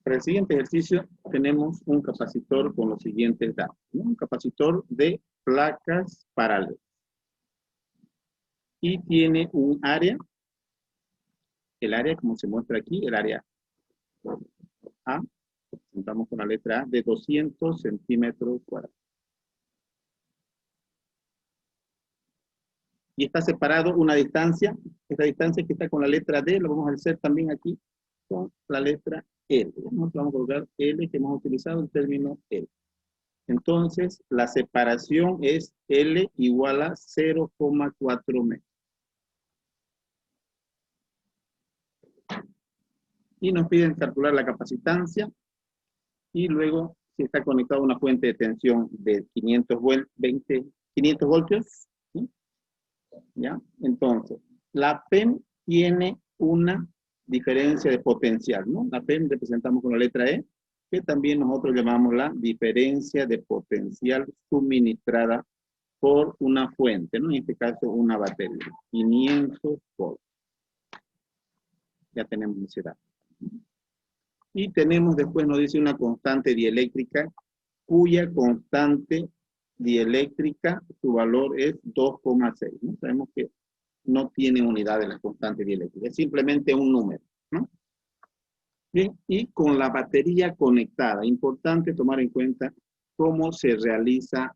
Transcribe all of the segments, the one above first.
Para el siguiente ejercicio tenemos un capacitor con los siguientes datos, ¿no? Un capacitor de placas paralelas. Y tiene un área, el área como se muestra aquí, el área A, representamos con la letra A, de 200 centímetros cuadrados. Y está separado una distancia, esta distancia que está con la letra D, lo vamos a hacer también aquí con la letra L. Vamos a colocar L, que hemos utilizado el término L. Entonces, la separación es L igual a 0,4 metros. Y nos piden calcular la capacitancia y luego si está conectado a una fuente de tensión de 500 voltios, ¿sí? ¿Ya? Entonces, la PEM tiene una diferencia de potencial, ¿no? La PEM representamos con la letra E, que también nosotros llamamos la diferencia de potencial suministrada por una fuente, ¿no? En este caso, una batería, 500 voltios. Ya tenemos ese dato. Y tenemos después, nos dice una constante dieléctrica, cuya constante dieléctrica, su valor es 2,6. ¿No? Sabemos que no tiene unidad de la constante dieléctrica, es simplemente un número, ¿no? Bien, y con la batería conectada, importante tomar en cuenta cómo se realiza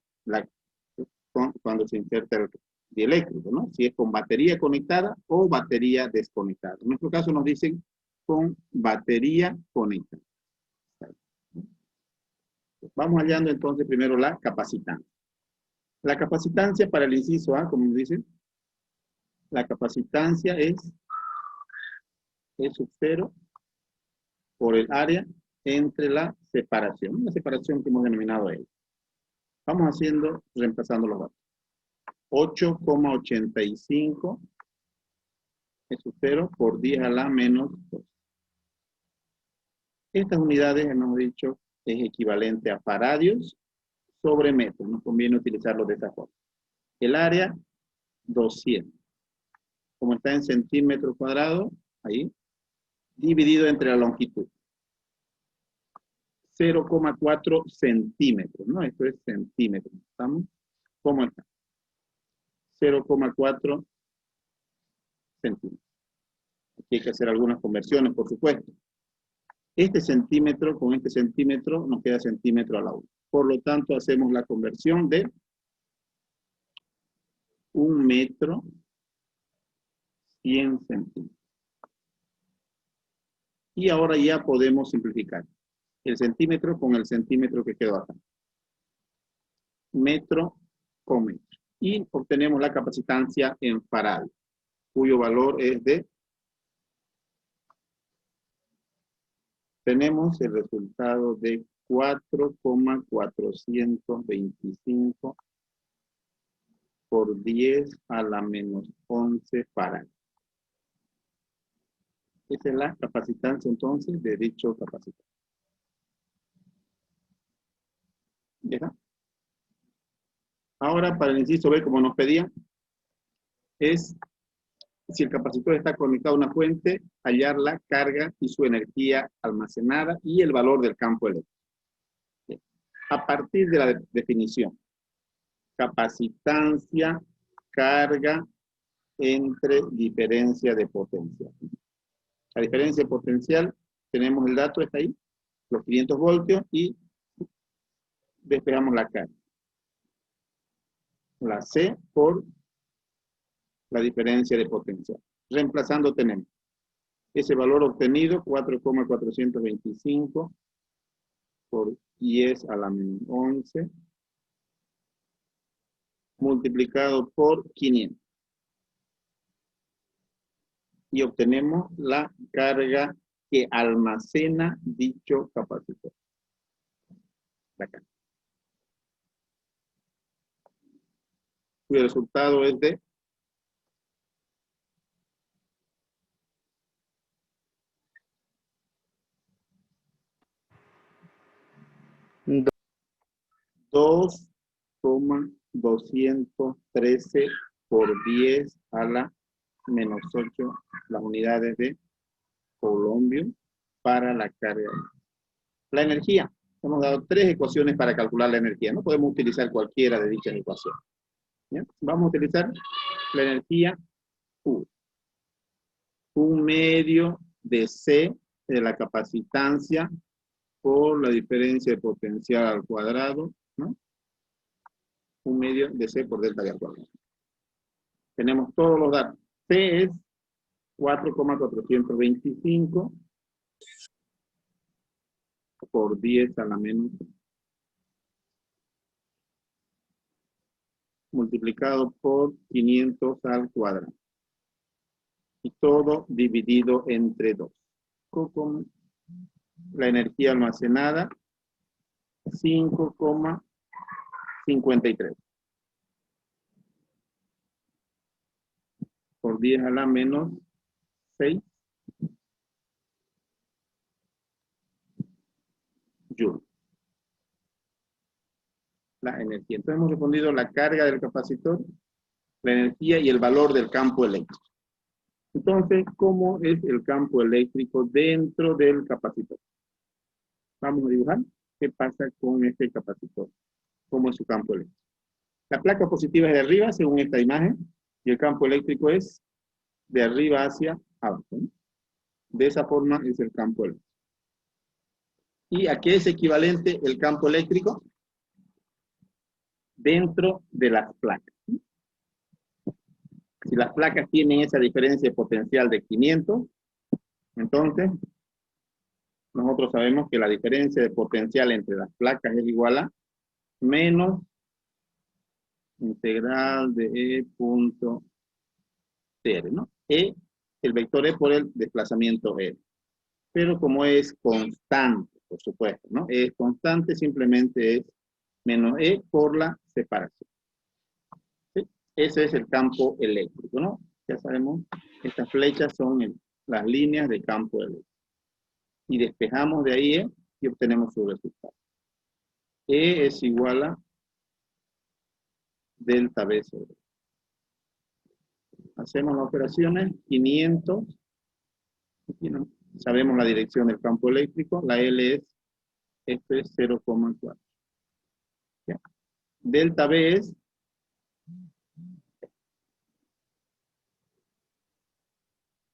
cuando se inserta el dieléctrico, ¿no? Si es con batería conectada o batería desconectada. En nuestro caso nos dicen con batería conectada. Vamos hallando entonces primero la capacitancia. La capacitancia para el inciso A, como nos dicen, la capacitancia es E sub 0 por el área entre la separación que hemos denominado L. Vamos haciendo, reemplazando los datos. 8,85 E sub 0 por 10 a la menos 2. Estas unidades, hemos dicho, es equivalente a faradios sobre metros. Nos conviene utilizarlo de esta forma. El área, 200. Como está en centímetros cuadrados, ahí, dividido entre la longitud. 0,4 centímetros, ¿no? Esto es centímetros. ¿Estamos? ¿Cómo está? 0,4 centímetros. Aquí hay que hacer algunas conversiones, por supuesto. Este centímetro con este centímetro nos queda centímetro a la 1. Por lo tanto, hacemos la conversión de 1 metro 100 centímetros. Y ahora ya podemos simplificar el centímetro con el centímetro que quedó acá. Metro con metro. Y obtenemos la capacitancia en farad, cuyo valor es de... Tenemos el resultado de 4,425 por 10 a la menos 11 farad. Esa es la capacitancia entonces de dicho capacitor. ¿Ya? Ahora para el inciso B, como nos pedían, es si el capacitor está conectado a una fuente, hallar la carga y su energía almacenada y el valor del campo eléctrico. A partir de la definición, capacitancia, carga entre diferencia de potencial. La diferencia de potencial, tenemos el dato, está ahí, los 500 voltios y despejamos la carga. La C por la diferencia de potencial. Reemplazando tenemos ese valor obtenido, 4,425 por 10 a la menos 11, multiplicado por 500. Y obtenemos la carga que almacena dicho capacitor. La carga. Cuyo resultado es de 2,213 por 10 a la menos 8 las unidades de Coulomb para la carga. La energía. Hemos dado 3 ecuaciones para calcular la energía. No podemos utilizar cualquiera de dichas ecuaciones. ¿Ya? Vamos a utilizar la energía U. 1/2 de C de la capacitancia por la diferencia de potencial al cuadrado, ¿no? 1/2 de C por delta V al cuadrado. Tenemos todos los datos. C es 4,425 por 10 a la menos multiplicado por 500 al cuadrado. Y todo dividido entre 2. Con la energía almacenada, 5,53. Por 10 a la menos 6 joules. La energía. Entonces hemos respondido la carga del capacitor, la energía y el valor del campo eléctrico. Entonces, ¿cómo es el campo eléctrico dentro del capacitor? Vamos a dibujar qué pasa con este capacitor. ¿Cómo es su campo eléctrico? La placa positiva es de arriba, según esta imagen, y el campo eléctrico es de arriba hacia abajo, ¿no? De esa forma es el campo eléctrico. ¿Y a qué es equivalente el campo eléctrico? Dentro de las placas. Si las placas tienen esa diferencia potencial de 500, entonces nosotros sabemos que la diferencia de potencial entre las placas es igual a menos integral de E punto R, ¿no? E, el vector E por el desplazamiento R. Pero como es constante, por supuesto, ¿no? Es constante, simplemente es menos E por la separación. ¿Sí? Ese es el campo eléctrico, ¿no? Ya sabemos, estas flechas son las líneas de campo eléctrico. Y despejamos de ahí E y obtenemos su resultado. E es igual a delta B sobre. Hacemos las operaciones, 500. Aquí no, sabemos la dirección del campo eléctrico, la L es, esto es 0,4. Delta B es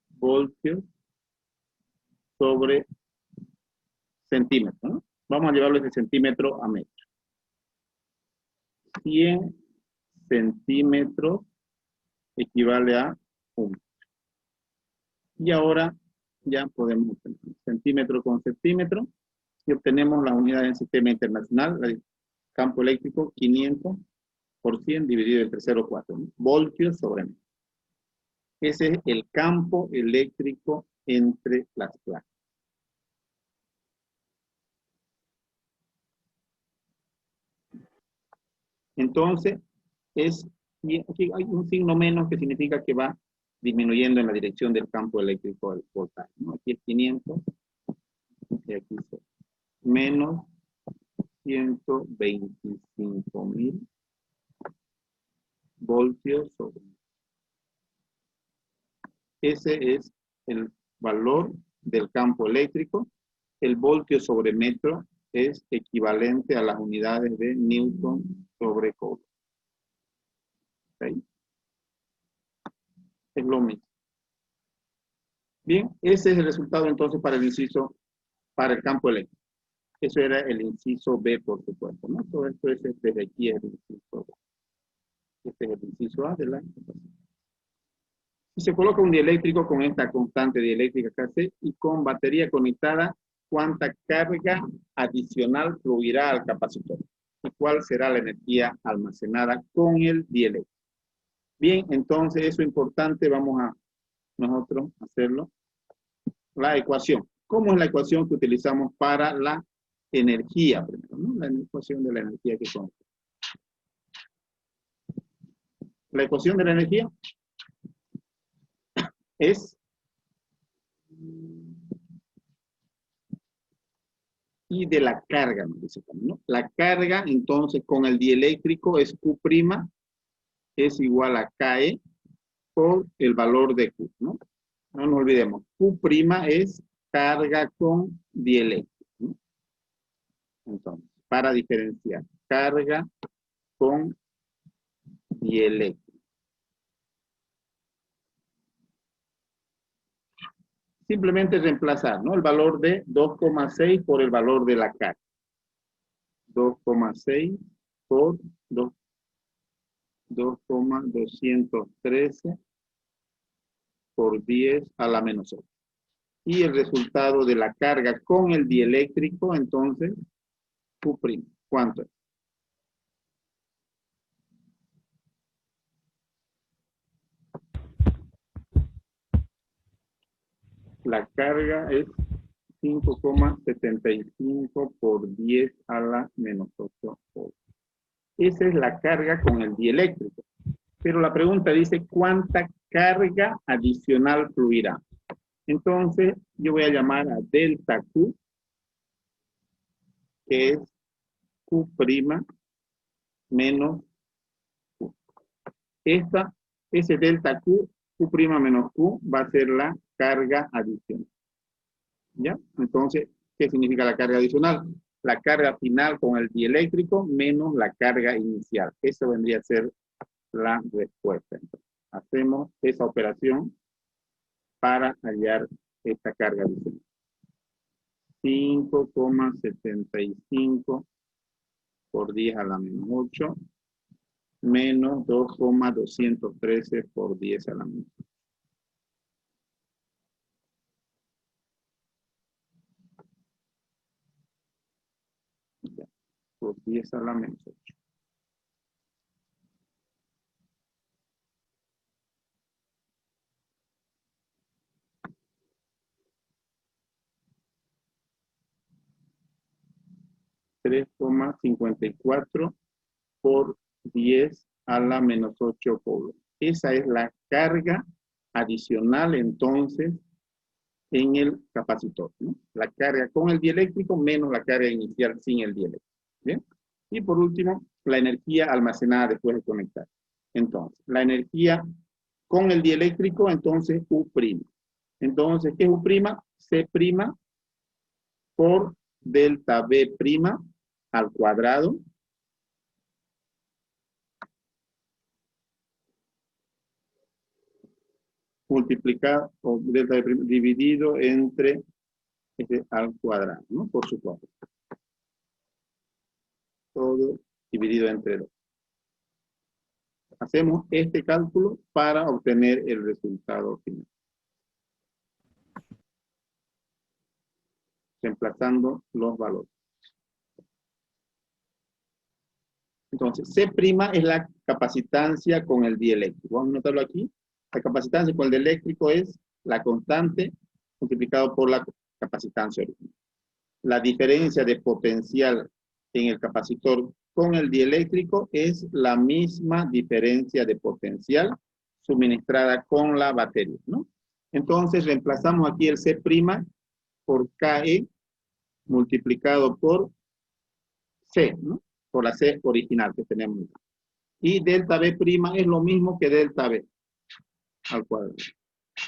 voltios sobre centímetro, ¿no? Vamos a llevarlo de centímetro a metro. 100 centímetros equivale a 1. Y ahora ya podemos obtener centímetro con centímetro y obtenemos la unidad del sistema internacional, el campo eléctrico 500 por 100 dividido entre 0,4, ¿no? Voltios sobre metro. Ese es el campo eléctrico entre las placas. Entonces, aquí hay un signo menos que significa que va disminuyendo en la dirección del campo eléctrico del voltaje, ¿no? Aquí es 500 y aquí es menos 125.000 voltios sobre. Ese es el valor del campo eléctrico. El voltio sobre metro es equivalente a las unidades de Newton sobre Coulomb. ¿Okay? Es lo mismo. Bien, ese es el resultado entonces para el inciso, para el campo eléctrico. Eso era el inciso B, por supuesto, ¿no? Todo esto es desde aquí es el inciso B. Este es el inciso A de la capacidad. Si se coloca un dieléctrico con esta constante dieléctrica Kc y con batería conectada, ¿cuánta carga adicional fluirá al capacitor? ¿Y cuál será la energía almacenada con el dieléctrico? Bien, entonces eso es importante, vamos a nosotros hacerlo. La ecuación. ¿Cómo es la ecuación que utilizamos para la energía primero, ¿no? La ecuación de la energía que son. La ecuación de la energía es y de la carga, nos dice también, ¿no? La carga, entonces, con el dieléctrico es Q' es igual a KE por el valor de Q, ¿no? No nos olvidemos, Q' es carga con dieléctrico, ¿no? Entonces, para diferenciar carga con dieléctrica. Simplemente reemplazar, ¿no? El valor de 2,6 por el valor de la carga. 2,6 por 2,213 por 10 a la menos 8. Y el resultado de la carga con el dieléctrico, entonces, Q'. ¿Cuánto es? La carga es 5,75 por 10 a la menos 8. Esa es la carga con el dieléctrico. Pero la pregunta dice, ¿cuánta carga adicional fluirá? Entonces, yo voy a llamar a delta Q, que es Q' menos Q. Ese delta Q, Q' menos Q, va a ser la carga adicional. ¿Ya? Entonces, ¿qué significa la carga adicional? La carga final con el dieléctrico menos la carga inicial. Eso vendría a ser la respuesta. Entonces, hacemos esa operación para hallar esta carga adicional. 5,75 por 10 a la menos 8 menos 2,213 por 10 a la menos 8. Por 10 a la menos 8. $3,54 por 10 a la menos 8 por. Esa es la carga adicional entonces en el capacitor, ¿no? La carga con el dieléctrico menos la carga inicial sin el dieléctrico. ¿Bien? Y por último, la energía almacenada después de conectar. Entonces, la energía con el dieléctrico, entonces U'. Entonces, ¿qué es U'? C' por delta B' al cuadrado multiplicado o delta B' dividido entre al cuadrado, ¿no? Por supuesto. Todo dividido entre 2. Hacemos este cálculo para obtener el resultado final. Reemplazando los valores. Entonces, C' es la capacitancia con el dieléctrico. Vamos a notarlo aquí. La capacitancia con el dieléctrico es la constante multiplicado por la capacitancia original. La diferencia de potencial en el capacitor con el dieléctrico es la misma diferencia de potencial suministrada con la batería, ¿no? Entonces, reemplazamos aquí el C' por KE multiplicado por C, ¿no? Por la C original que tenemos. Y delta B' es lo mismo que delta B al cuadrado,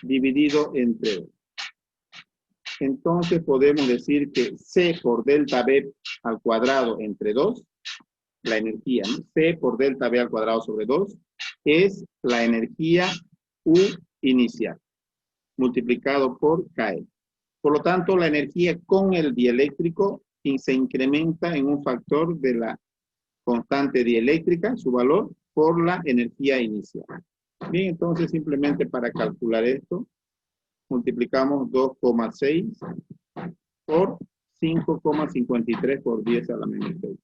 dividido entre 2. Entonces podemos decir que C por delta B al cuadrado entre 2, la energía, ¿no? C por delta B al cuadrado sobre 2, es la energía U inicial, multiplicado por KE. Por lo tanto, la energía con el dieléctrico se incrementa en un factor de la constante dieléctrica, su valor, por la energía inicial. Bien, entonces simplemente para calcular esto, multiplicamos 2,6 por 5,53 por 10 a la menos 6.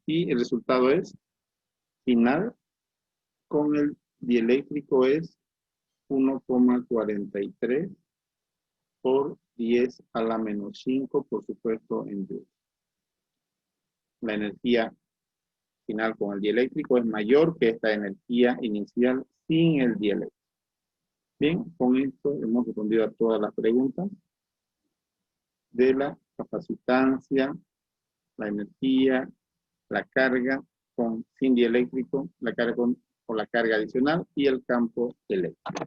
Y el resultado es, final, con el dieléctrico es 1,43 por 10 a la menos 5, por supuesto, en joules. La energía final con el dieléctrico es mayor que esta energía inicial sin el dieléctrico. Bien, con esto hemos respondido a todas las preguntas de la capacitancia, la energía, la carga sin dieléctrico, la carga con la carga adicional y el campo eléctrico.